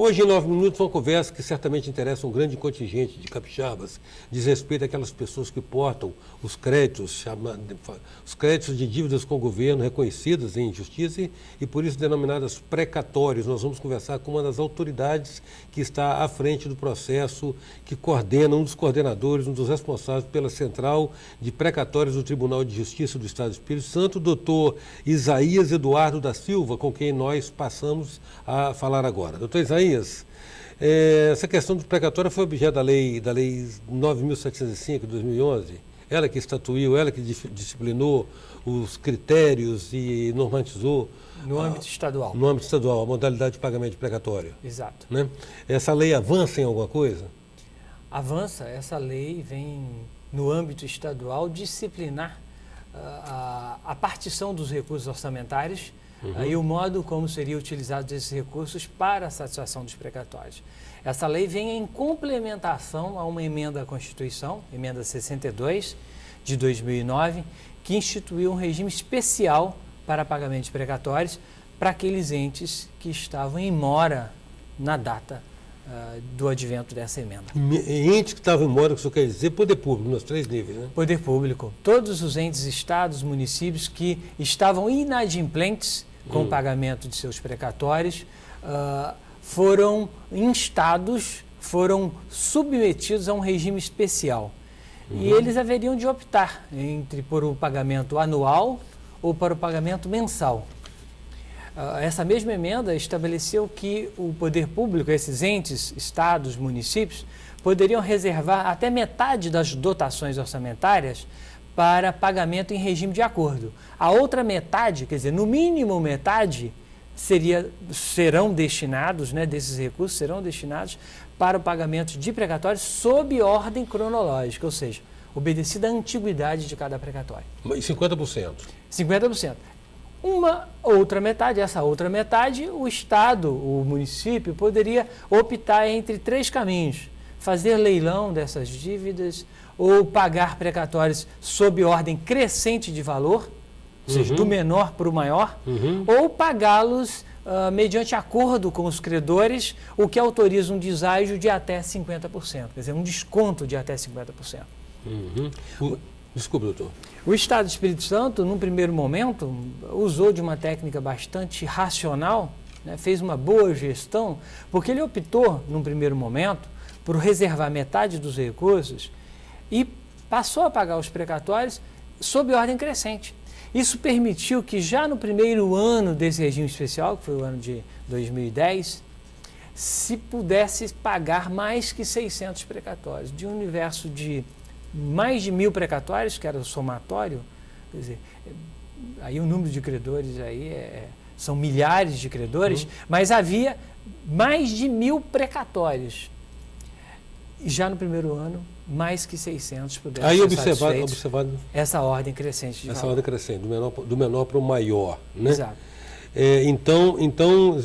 Hoje, em 9 minutos, uma conversa que certamente interessa um grande contingente de capixabas, diz respeito àquelas pessoas que portam os créditos, os créditos de dívidas com o governo reconhecidas em justiça e por isso denominadas precatórios. Nós vamos conversar com uma das autoridades que está à frente do processo, que coordena, um dos coordenadores, um dos responsáveis pela Central de Precatórios do Tribunal de Justiça do Estado do Espírito Santo, o doutor Isaías Eduardo da Silva, com quem nós passamos a falar agora. Doutor Isaías, essa questão do precatório foi objeto da lei 9.705 de 2011, ela que estatuiu, ela que disciplinou os critérios e normatizou no âmbito estadual. No âmbito estadual, a modalidade de pagamento de precatório. Exato. Né? Essa lei avança em alguma coisa? Avança, essa lei vem no âmbito estadual disciplinar a partição dos recursos orçamentários e o modo como seriam utilizados esses recursos para a satisfação dos precatórios. Essa lei vem em complementação a uma emenda à Constituição, emenda 62 de 2009, que instituiu um regime especial para pagamento de precatórios para aqueles entes que estavam em mora na data do advento dessa emenda. Entes que estavam em mora, que o senhor quer dizer, poder público, nos 3 níveis, né? Poder público. Todos os entes, estados, municípios que estavam inadimplentes com o pagamento de seus precatórios, foram instados, foram submetidos a um regime especial. E eles haveriam de optar por o pagamento anual ou para o pagamento mensal. Essa mesma emenda estabeleceu que o poder público, esses entes, estados, municípios, poderiam reservar até metade das dotações orçamentárias para pagamento em regime de acordo. A outra metade, quer dizer, no mínimo metade, serão destinados, né, desses recursos, serão destinados para o pagamento de precatórios sob ordem cronológica, ou seja, obedecida a antiguidade de cada precatório. E 50%? 50%. Uma outra metade, essa outra metade, o Estado, o município, poderia optar entre 3 caminhos: fazer leilão dessas dívidas, ou pagar precatórios sob ordem crescente de valor, ou seja, do menor para o maior, ou pagá-los mediante acordo com os credores, o que autoriza um deságio de até 50%, quer dizer, um desconto de até 50%. Desculpe, doutor. O Estado do Espírito Santo, num primeiro momento, usou de uma técnica bastante racional, né, fez uma boa gestão, porque ele optou, num primeiro momento, por reservar metade dos recursos e passou a pagar os precatórios sob ordem crescente. Isso permitiu que já no primeiro ano desse regime especial, que foi o ano de 2010, se pudesse pagar mais que 600 precatórios, de um universo de mais de 1.000 precatórios, que era o somatório, quer dizer, aí o número de credores aí são milhares de credores, mas havia mais de 1.000 precatórios. E já no primeiro ano, mais que 600 puderam ser observado essa ordem crescente de essa valor. ordem crescente, do menor para o maior, né? Exato. Então,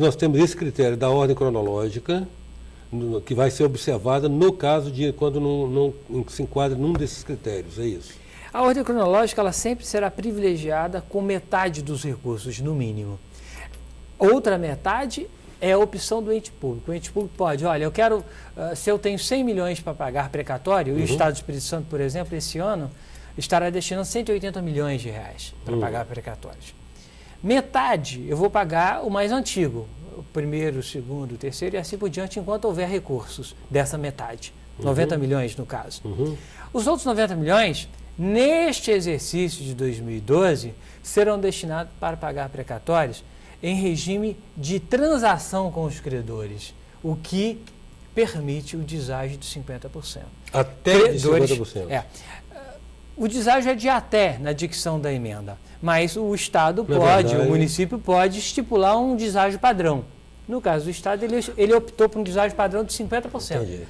nós temos esse critério da ordem cronológica, que vai ser observada no caso de quando não se enquadra num desses critérios, é isso? A ordem cronológica ela sempre será privilegiada com metade dos recursos, no mínimo. Outra metade é a opção do ente público. O ente público pode, olha, eu quero, se eu tenho 100 milhões para pagar precatório, e o Estado do Espírito Santo, por exemplo, esse ano, estará destinando 180 milhões de reais para pagar precatórios. Metade eu vou pagar o mais antigo, o primeiro, o segundo, o terceiro e assim por diante, enquanto houver recursos dessa metade. 90 milhões no caso. Os outros 90 milhões, neste exercício de 2012, serão destinados para pagar precatórios em regime de transação com os credores, o que permite o deságio de 50%. Até de 50%. O deságio é de até na dicção da emenda, mas o Estado pode, o município pode estipular um deságio padrão. No caso do Estado, ele optou por um deságio padrão de 50%. Entendi.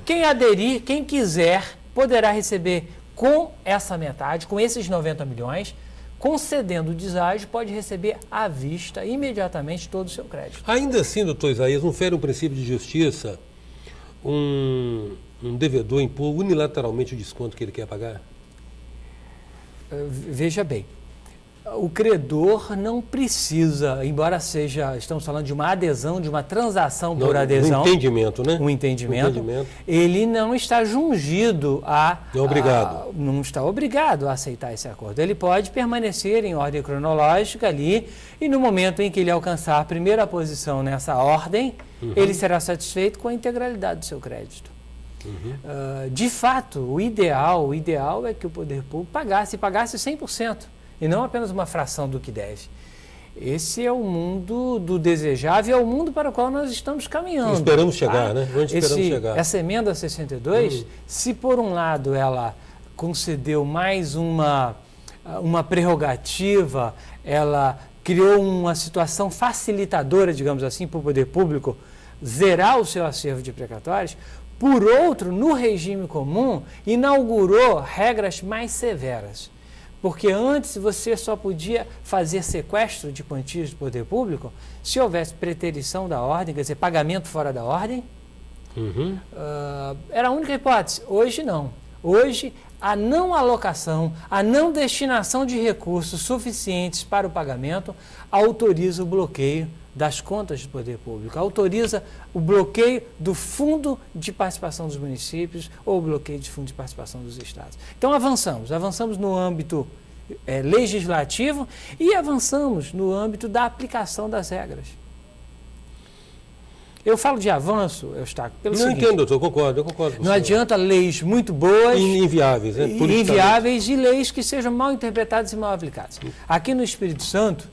Quem aderir, quem quiser, poderá receber com essa metade, com esses 90 milhões, concedendo o deságio, pode receber à vista, imediatamente, todo o seu crédito. Ainda assim, doutor Isaías, não fere um princípio de justiça um devedor impor unilateralmente o desconto que ele quer pagar? Veja bem, O credor não precisa, embora estamos falando de uma adesão, de uma transação por adesão. Um entendimento, né? Um entendimento. Ele não está jungido Não é obrigado. não está obrigado a aceitar esse acordo. Ele pode permanecer em ordem cronológica ali e no momento em que ele alcançar a primeira posição nessa ordem, ele será satisfeito com a integralidade do seu crédito. De fato, o ideal é que o poder público pagasse 100%. E não apenas uma fração do que deve. Esse é o mundo do desejável, é o mundo para o qual nós estamos caminhando. Esperamos chegar, né? Onde esperamos chegar. Essa emenda 62, se por um lado ela concedeu mais uma prerrogativa, ela criou uma situação facilitadora, digamos assim, para o poder público zerar o seu acervo de precatórios, por outro, no regime comum, inaugurou regras mais severas. Porque antes você só podia fazer sequestro de quantias do poder público se houvesse preterição da ordem, quer dizer, pagamento fora da ordem. Era a única hipótese. Hoje não. Hoje, a não alocação, a não destinação de recursos suficientes para o pagamento autoriza o bloqueio das contas do poder público, autoriza o bloqueio do fundo de participação dos municípios ou o bloqueio de fundo de participação dos estados. Então avançamos no âmbito legislativo e avançamos no âmbito da aplicação das regras. Eu falo de avanço, Eustáquio, pelo seguinte... Não entendo, eu concordo. Não adianta leis muito boas... Inviáveis, né? Inviáveis e leis que sejam mal interpretadas e mal aplicadas. Aqui no Espírito Santo,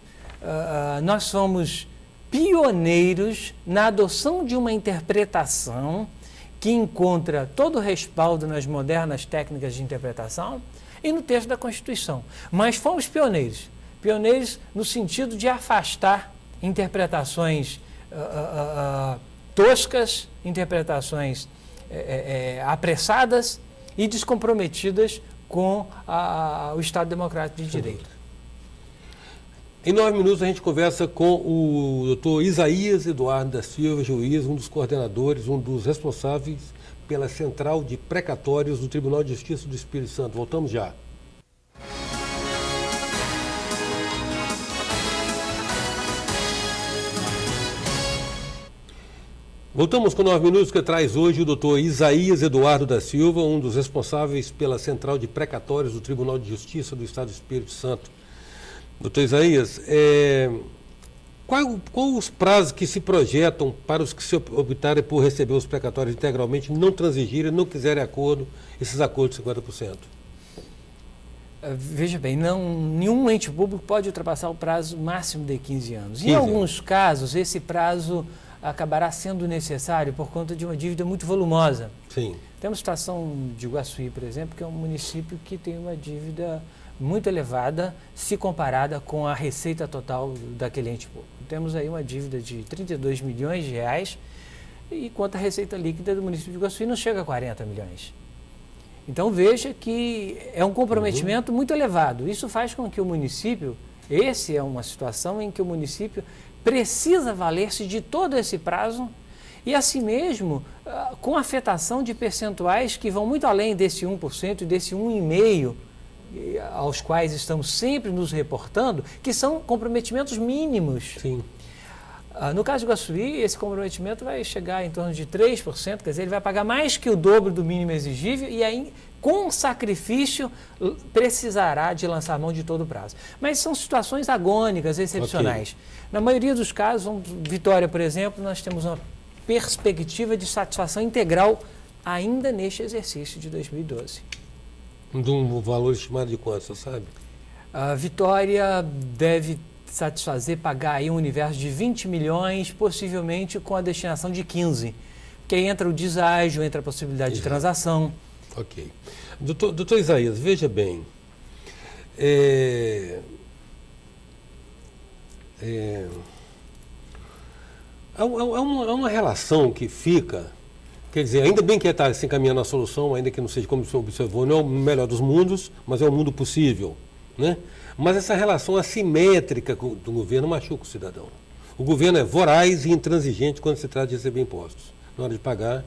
nós somos pioneiros na adoção de uma interpretação que encontra todo o respaldo nas modernas técnicas de interpretação e no texto da Constituição. Mas fomos pioneiros no sentido de afastar interpretações toscas, interpretações apressadas e descomprometidas com o Estado Democrático de Direito. Em 9 minutos a gente conversa com o doutor Isaías Eduardo da Silva, juiz, um dos coordenadores, um dos responsáveis pela Central de Precatórios do Tribunal de Justiça do Espírito Santo. Voltamos já. Voltamos com 9 minutos que traz hoje o doutor Isaías Eduardo da Silva, um dos responsáveis pela Central de Precatórios do Tribunal de Justiça do Estado do Espírito Santo. Doutor Isaías, qual os prazos que se projetam para os que se optarem por receber os precatórios integralmente, não transigirem, não quiserem esses acordos de 50%? Veja bem, nenhum ente público pode ultrapassar o prazo máximo de 15 anos. 15 em alguns casos, esse prazo acabará sendo necessário por conta de uma dívida muito volumosa. Sim. Temos a situação de Iguaçuí, por exemplo, que é um município que tem uma dívida muito elevada se comparada com a receita total daquele ente público. Temos aí uma dívida de 32 milhões de reais, enquanto a receita líquida do município de Iguaçuí não chega a 40 milhões. Então veja que é um comprometimento muito elevado. Isso faz com que o município, é uma situação em que o município precisa valer-se de todo esse prazo e assim mesmo com afetação de percentuais que vão muito além desse 1% e desse 1,5%, aos quais estamos sempre nos reportando, que são comprometimentos mínimos. Sim. No caso de Iguaçuí, esse comprometimento vai chegar em torno de 3%, quer dizer, ele vai pagar mais que o dobro do mínimo exigível e aí, com sacrifício, precisará de lançar mão de todo o prazo. Mas são situações agônicas, excepcionais. Okay. Na maioria dos casos, Vitória, por exemplo, nós temos uma perspectiva de satisfação integral ainda neste exercício de 2012. De um valor estimado de quanto, você sabe? A Vitória deve pagar aí um universo de 20 milhões, possivelmente com a destinação de 15. Porque aí entra o deságio, entra a possibilidade de transação. Ok. Doutor Isaías, veja bem. Há uma relação que fica. Quer dizer, ainda bem que está se encaminhando a solução, ainda que não seja como o senhor observou, não é o melhor dos mundos, mas é o mundo possível, né? Mas essa relação assimétrica do governo machuca o cidadão. O governo é voraz e intransigente quando se trata de receber impostos. Na hora de pagar,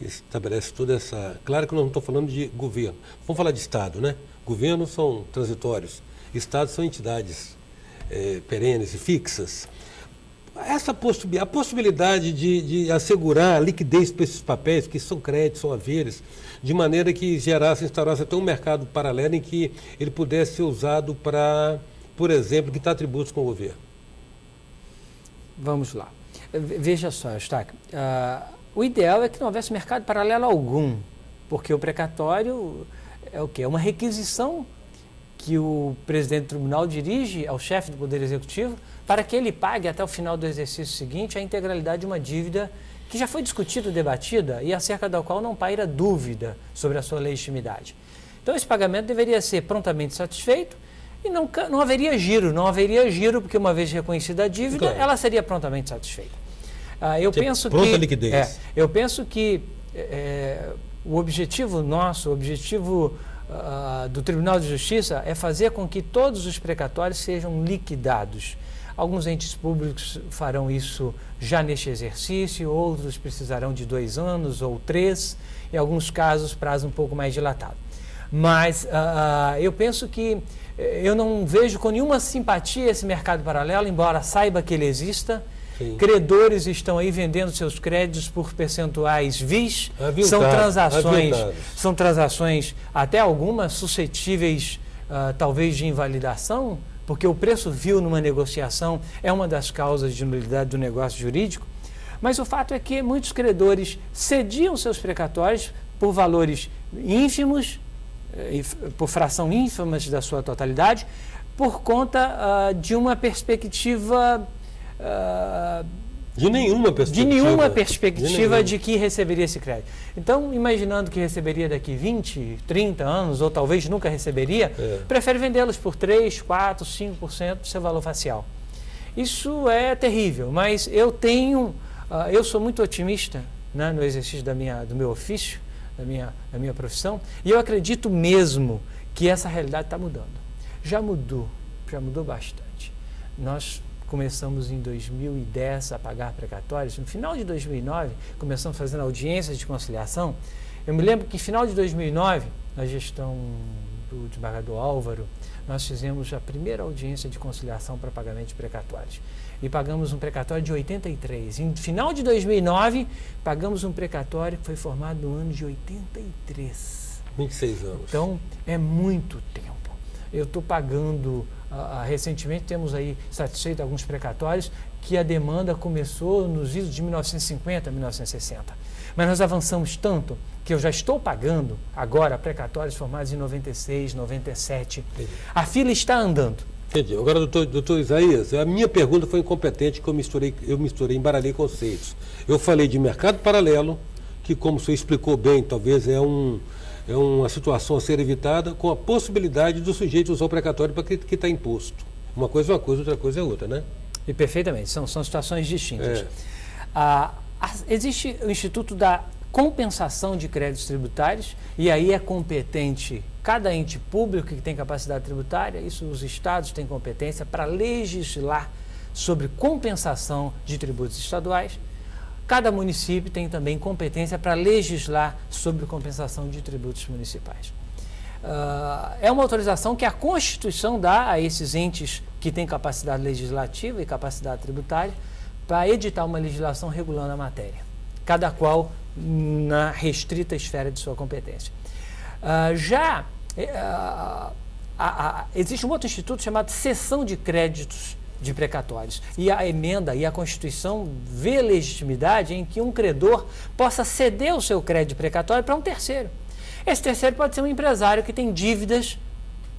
estabelece toda essa... Claro que nós não estamos falando de governo, vamos falar de Estado, né? Governos são transitórios. estados são entidades perenes e fixas. A possibilidade de assegurar a liquidez para esses papéis, que são créditos, são haveres, de maneira que instaurasse até um mercado paralelo em que ele pudesse ser usado para, por exemplo, quitar tributos com o governo. Vamos lá. Veja só, Eustáquio, o ideal é que não houvesse mercado paralelo algum, porque o precatório é o quê? É uma requisição que o presidente do tribunal dirige ao chefe do Poder Executivo para que ele pague até o final do exercício seguinte a integralidade de uma dívida que já foi discutida, debatida e acerca da qual não paira dúvida sobre a sua legitimidade. Então esse pagamento deveria ser prontamente satisfeito e não haveria giro, porque uma vez reconhecida a dívida, claro, ela seria prontamente satisfeita. Eu penso que o objetivo nosso, o objetivo do Tribunal de Justiça é fazer com que todos os precatórios sejam liquidados. Alguns entes públicos farão isso já neste exercício, outros precisarão de 2 anos ou 3, em alguns casos prazo um pouco mais dilatado. Mas eu penso que eu não vejo com nenhuma simpatia esse mercado paralelo, embora saiba que ele exista. Sim. Credores estão aí vendendo seus créditos por percentuais vis. São transações até algumas suscetíveis talvez de invalidação, porque o preço vil numa negociação é uma das causas de nulidade do negócio jurídico. Mas o fato é que muitos credores cediam seus precatórios por valores ínfimos, por fração ínfimas da sua totalidade, por conta de uma perspectiva... De nenhuma perspectiva de que receberia esse crédito. Então, imaginando que receberia daqui 20, 30 anos, ou talvez nunca receberia, prefere vendê-los por 3, 4, 5% do seu valor facial. Isso é terrível, mas eu sou muito otimista, né, no exercício do meu ofício, da minha profissão, e eu acredito mesmo que essa realidade está mudando. Já mudou bastante. Nós começamos em 2010 a pagar precatórios. No final de 2009, começamos fazendo audiências de conciliação. Eu me lembro que no final de 2009, na gestão do desembargador Álvaro, nós fizemos a primeira audiência de conciliação para pagamento de precatórios. E pagamos um precatório de 83. No final de 2009, pagamos um precatório que foi formado no ano de 83. 26 anos. Então, é muito tempo. Eu estou pagando... recentemente temos aí satisfeito alguns precatórios que a demanda começou nos idos de 1950 a 1960. Mas nós avançamos tanto que eu já estou pagando agora precatórios formados em 96, 97. Entendi. A fila está andando. Entendi. Agora, doutor Isaías, a minha pergunta foi incompetente, que eu misturei, embaralhei conceitos. Eu falei de mercado paralelo, que, como o senhor explicou bem, talvez é uma situação a ser evitada, com a possibilidade do sujeito usar o precatório para quitar imposto. Uma coisa é uma coisa, outra coisa é outra, né? E perfeitamente, são situações distintas. Existe o Instituto da Compensação de Créditos Tributários, e aí é competente cada ente público que tem capacidade tributária, isso os estados têm competência para legislar sobre compensação de tributos estaduais. Cada município tem também competência para legislar sobre compensação de tributos municipais. É uma autorização que a Constituição dá a esses entes que têm capacidade legislativa e capacidade tributária para editar uma legislação regulando a matéria, cada qual na restrita esfera de sua competência. Existe um outro instituto chamado Cessão de Créditos de Precatórios. E a emenda e a Constituição vê legitimidade em que um credor possa ceder o seu crédito precatório para um terceiro. Esse terceiro pode ser um empresário que tem dívidas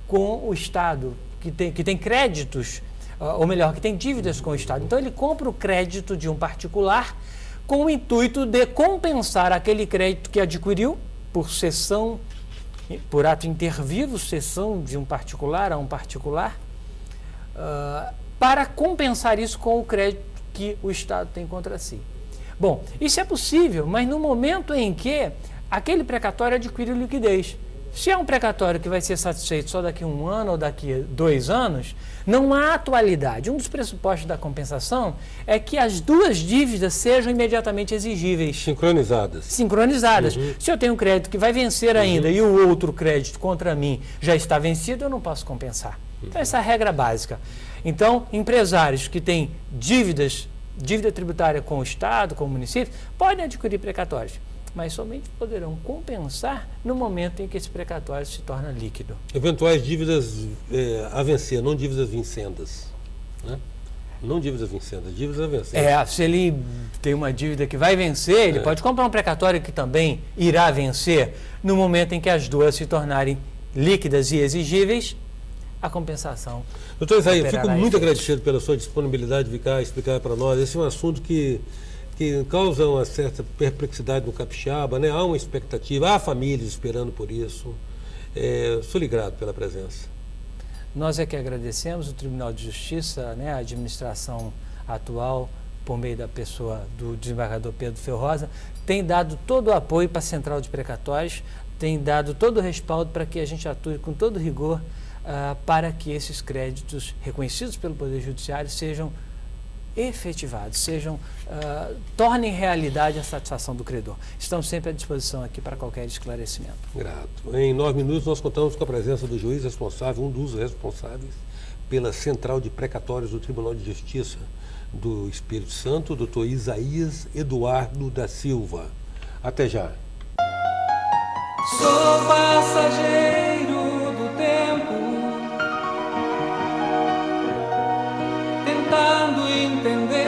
com o Estado, que tem créditos, ou melhor, que tem dívidas com o Estado. Então ele compra o crédito de um particular com o intuito de compensar aquele crédito que adquiriu por cessão, por ato intervivo, cessão de um particular a um particular, para compensar isso com o crédito que o Estado tem contra si. Bom, isso é possível, mas no momento em que aquele precatório adquire liquidez, Se é um precatório que vai ser satisfeito só daqui a 1 ano ou daqui a 2 anos, não há atualidade. Um dos pressupostos da compensação é que as duas dívidas sejam imediatamente exigíveis. Sincronizadas. Sincronizadas. Se eu tenho um crédito que vai vencer ainda e o outro crédito contra mim já está vencido, eu não posso compensar. Então, essa é a regra básica. Então, empresários que têm dívida tributária com o Estado, com o município, podem adquirir precatórios, mas somente poderão compensar no momento em que esse precatório se torna líquido. Eventuais dívidas a vencer, não dívidas vincendas. Né? Não dívidas vincendas, dívidas a vencer. Se ele tem uma dívida que vai vencer, ele pode comprar um precatório que também irá vencer. No momento em que as duas se tornarem líquidas e exigíveis, a compensação. Doutor Isaí, eu fico muito agradecido pela sua disponibilidade de ficar explicar para nós. Esse é um assunto que causa uma certa perplexidade no capixaba, né? Há uma expectativa, há famílias esperando por isso. Sou lhe grato pela presença. Nós é que agradecemos o Tribunal de Justiça, né, a administração atual, por meio da pessoa do desembargador Pedro Ferrosa, tem dado todo o apoio para a Central de Precatórios, tem dado todo o respaldo para que a gente atue com todo rigor para que esses créditos reconhecidos pelo Poder Judiciário sejam efetivados, tornem realidade a satisfação do credor. Estamos sempre à disposição aqui para qualquer esclarecimento. Grato. Em 9 minutos nós contamos com a presença do juiz responsável, um dos responsáveis pela Central de Precatórios do Tribunal de Justiça do Espírito Santo, doutor Isaías Eduardo da Silva. Até já. Sou passageiro do tempo, tentando entender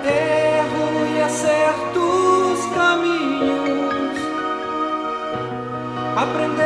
erro e acertos caminhos, aprendendo